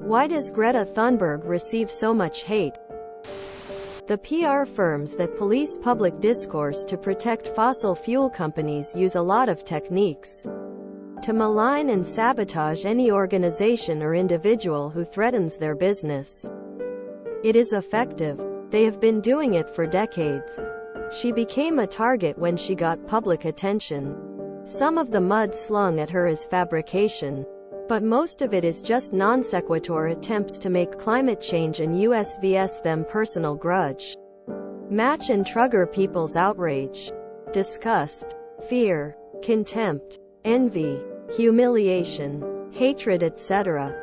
Why does Greta Thunberg receive so much hate? The PR firms that police public discourse to protect fossil fuel companies use a lot of techniques to malign and sabotage any organization or individual who threatens their business. It is effective. They have been doing it for decades. She became a target when she got public attention. Some of the mud slung at her is fabrication, but most of it is just non sequitur attempts to make climate change and US vs them personal grudge match and trigger people's outrage, disgust, fear, contempt, envy, humiliation, hatred, etc.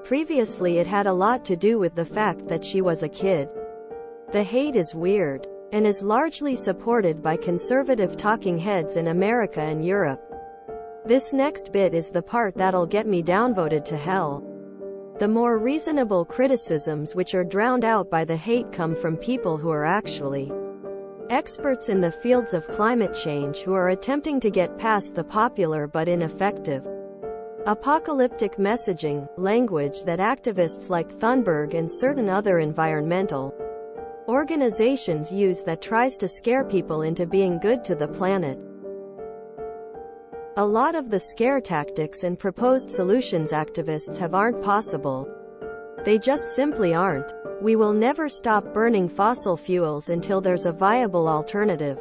Previously it had a lot to do with the fact that she was a kid. The hate is weird, and is largely supported by conservative talking heads in America and Europe. This next bit is the part that'll get me downvoted to hell. The more reasonable criticisms which are drowned out by the hate come from people who are actually experts in the fields of climate change who are attempting to get past the popular but ineffective apocalyptic messaging, language that activists like Thunberg and certain other environmental organizations use that tries to scare people into being good to the planet. A lot of the scare tactics and proposed solutions activists have aren't possible. They just simply aren't. We will never stop burning fossil fuels until there's a viable alternative.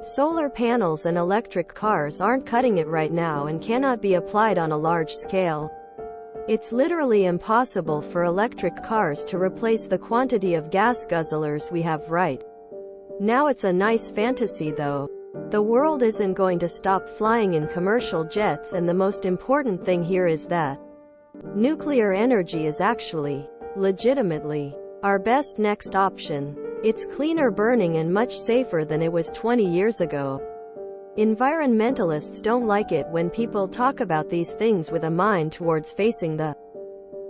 Solar panels and electric cars aren't cutting it right now and cannot be applied on a large scale. It's literally impossible for electric cars to replace the quantity of gas guzzlers we have right now. It's a nice fantasy though. The world isn't going to stop flying in commercial jets, and the most important thing here is that nuclear energy is actually, legitimately, our best next option. It's cleaner burning and much safer than it was 20 years ago. Environmentalists don't like it when people talk about these things with a mind towards facing the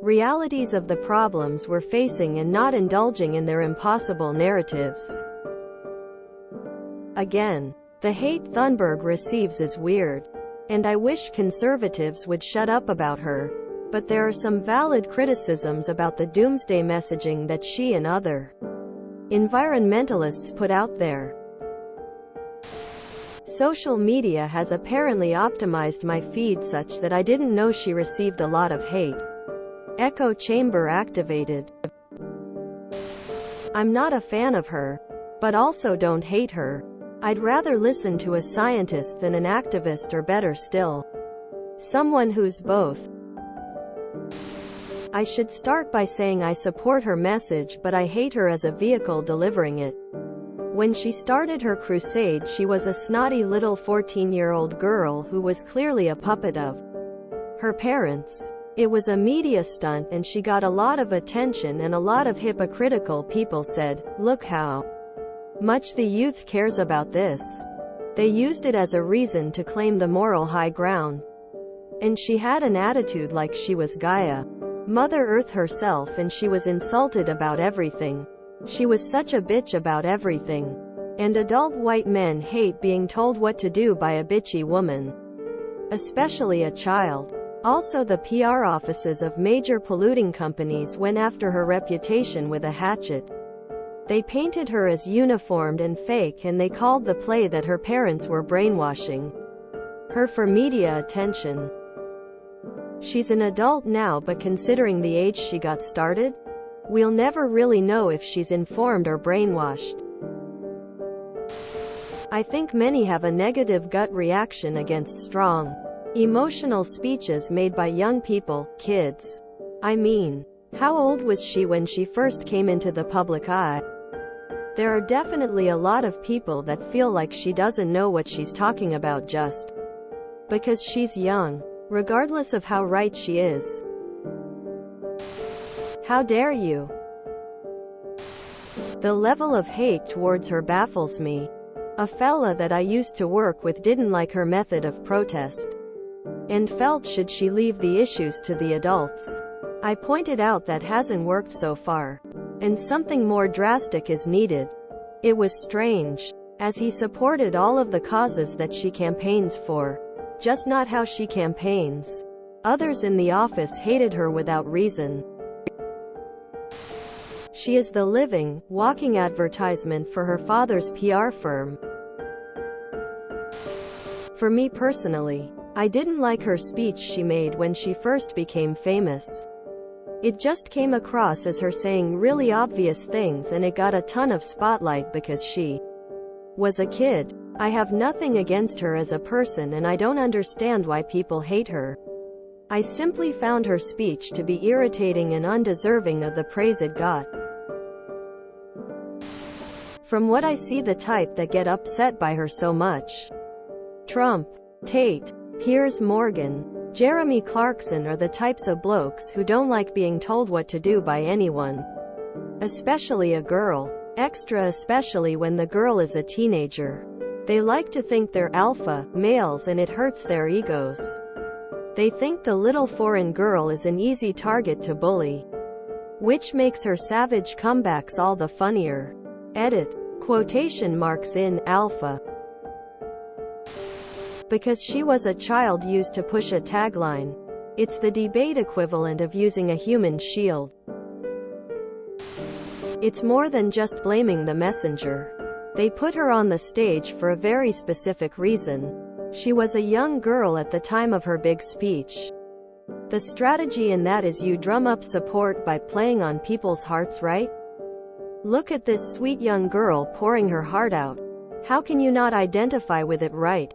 realities of the problems we're facing and not indulging in their impossible narratives. Again, the hate Thunberg receives is weird, and I wish conservatives would shut up about her, but there are some valid criticisms about the doomsday messaging that she and other environmentalists put out there. Social media has apparently optimized my feed such that I didn't know she received a lot of hate. Echo chamber activated. I'm not a fan of her, but also don't hate her. I'd rather listen to a scientist than an activist, or better still, someone who's both. I should start by saying I support her message, but I hate her as a vehicle delivering it. When she started her crusade, she was a snotty little 14-year-old girl who was clearly a puppet of her parents. It was a media stunt and she got a lot of attention, and a lot of hypocritical people said, "Look how much the youth cares about this." They used it as a reason to claim the moral high ground. And she had an attitude like she was Gaia, Mother Earth herself, and she was insulted about everything. She was such a bitch about everything. And adult white men hate being told what to do by a bitchy woman, especially a child. Also, the PR offices of major polluting companies went after her reputation with a hatchet. They painted her as uniformed and fake, and they called the play that her parents were brainwashing her for media attention. She's an adult now, but considering the age she got started, we'll never really know if she's informed or brainwashed. I think many have a negative gut reaction against strong, emotional speeches made by young people, kids. I mean, how old was she when she first came into the public eye? There are definitely a lot of people that feel like she doesn't know what she's talking about just because she's young, regardless of how right she is. How dare you? The level of hate towards her baffles me. A fella that I used to work with didn't like her method of protest, and felt should she leave the issues to the adults. I pointed out that hasn't worked so far, and something more drastic is needed. It was strange, as he supported all of the causes that she campaigns for, just not how she campaigns. Others in the office hated her without reason. She is the living, walking advertisement for her father's PR firm. For me personally, I didn't like her speech she made when she first became famous. It just came across as her saying really obvious things, and it got a ton of spotlight because she was a kid. I have nothing against her as a person, and I don't understand why people hate her. I simply found her speech to be irritating and undeserving of the praise it got. From what I see, the type that get upset by her so much. Trump, Tate, Piers Morgan, Jeremy Clarkson are the types of blokes who don't like being told what to do by anyone. Especially a girl. Extra especially when the girl is a teenager. They like to think they're alpha males, and it hurts their egos. They think the little foreign girl is an easy target to bully. Which makes her savage comebacks all the funnier. Edit. Quotation marks in alpha. Because she was a child used to push a tagline. It's the debate equivalent of using a human shield. It's more than just blaming the messenger. They put her on the stage for a very specific reason. She was a young girl at the time of her big speech. The strategy in that is you drum up support by playing on people's hearts, right? Look at this sweet young girl pouring her heart out. How can you not identify with it, right?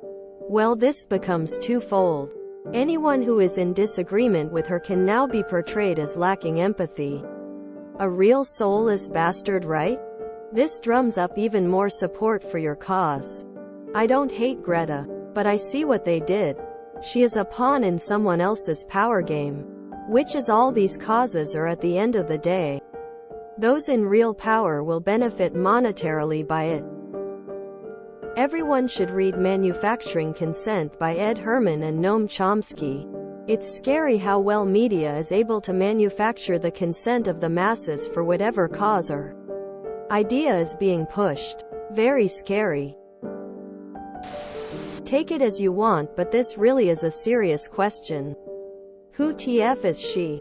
Well, this becomes twofold. Anyone who is in disagreement with her can now be portrayed as lacking empathy. A real soulless bastard, right? This drums up even more support for your cause. I don't hate Greta, but I see what they did. She is a pawn in someone else's power game. Which is all these causes are at the end of the day. Those in real power will benefit monetarily by it. Everyone should read Manufacturing Consent by Ed Herman and Noam Chomsky. It's scary how well media is able to manufacture the consent of the masses for whatever cause or idea is being pushed. Very scary. Take it as you want, but this really is a serious question. Who TF is she?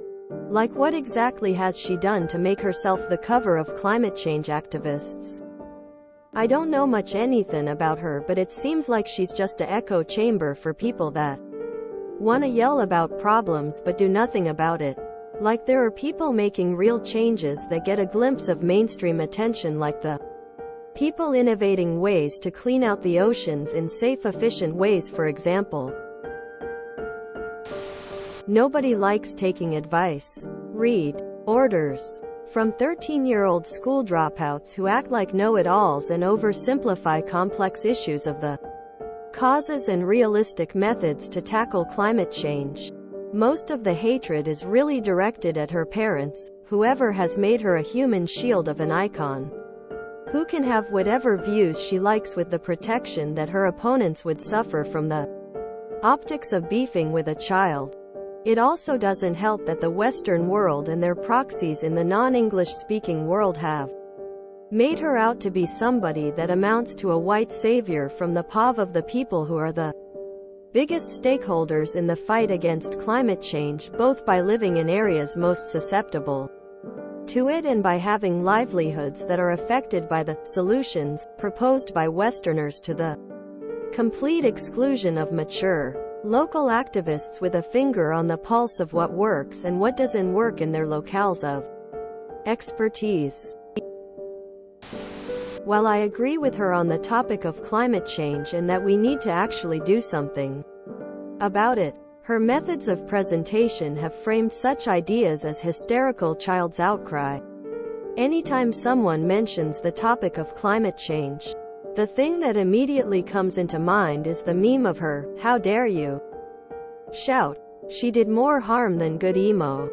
Like, what exactly has she done to make herself the cover of climate change activists? I don't know much anything about her, but it seems like she's just an echo chamber for people that wanna yell about problems but do nothing about it. Like, there are people making real changes that get a glimpse of mainstream attention, like the people innovating ways to clean out the oceans in safe, efficient ways, for example. Nobody likes taking advice. Read orders from 13-year-old school dropouts who act like know-it-alls and oversimplify complex issues of the causes and realistic methods to tackle climate change. Most of the hatred is really directed at her parents, whoever has made her a human shield of an icon, who can have whatever views she likes with the protection that her opponents would suffer from the optics of beefing with a child. It also doesn't help that the Western world and their proxies in the non-English speaking world have made her out to be somebody that amounts to a white savior from the POV of the people who are the biggest stakeholders in the fight against climate change, both by living in areas most susceptible to it and by having livelihoods that are affected by the solutions proposed by Westerners, to the complete exclusion of mature local activists with a finger on the pulse of what works and what doesn't work in their locales of expertise. While I agree with her on the topic of climate change and that we need to actually do something about it, her methods of presentation have framed such ideas as hysterical child's outcry. Anytime someone mentions the topic of climate change, the thing that immediately comes into mind is the meme of her, "How dare you shout." She did more harm than good emo.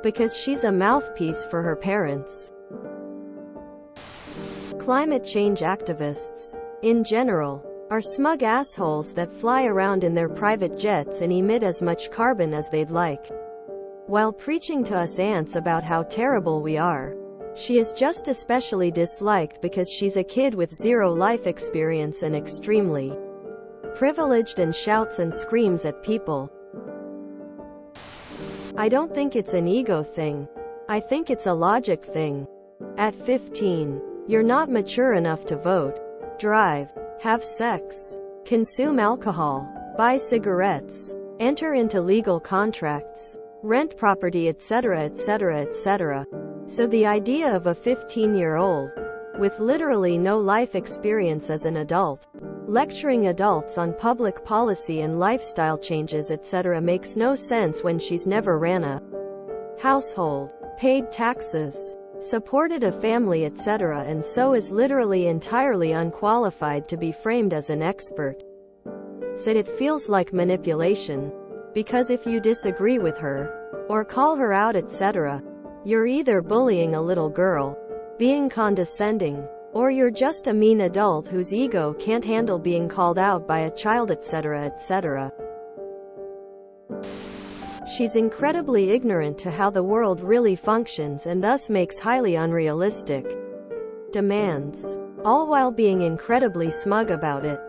Because she's a mouthpiece for her parents. Climate change activists, in general, are smug assholes that fly around in their private jets and emit as much carbon as they'd like, while preaching to us ants about how terrible we are. She is just especially disliked because she's a kid with zero life experience and extremely privileged and shouts and screams at people. I don't think it's an ego thing. I think it's a logic thing. At 15, you're not mature enough to vote, drive, have sex, consume alcohol, buy cigarettes, enter into legal contracts, rent property, etc., etc., etc. So the idea of a 15-year-old, with literally no life experience as an adult, lecturing adults on public policy and lifestyle changes, etc., makes no sense when she's never ran a household, paid taxes, supported a family, etc., and so is literally entirely unqualified to be framed as an expert. Said it feels like manipulation, because if you disagree with her, or call her out, etc., you're either bullying a little girl, being condescending, or you're just a mean adult whose ego can't handle being called out by a child, etc., etc. She's incredibly ignorant to how the world really functions and thus makes highly unrealistic demands, all while being incredibly smug about it.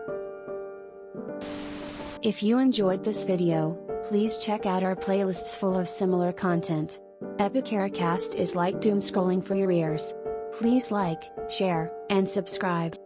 If you enjoyed this video, please check out our playlists full of similar content. TooAfraidToAsk is like doom scrolling for your ears. Please like, share, and subscribe.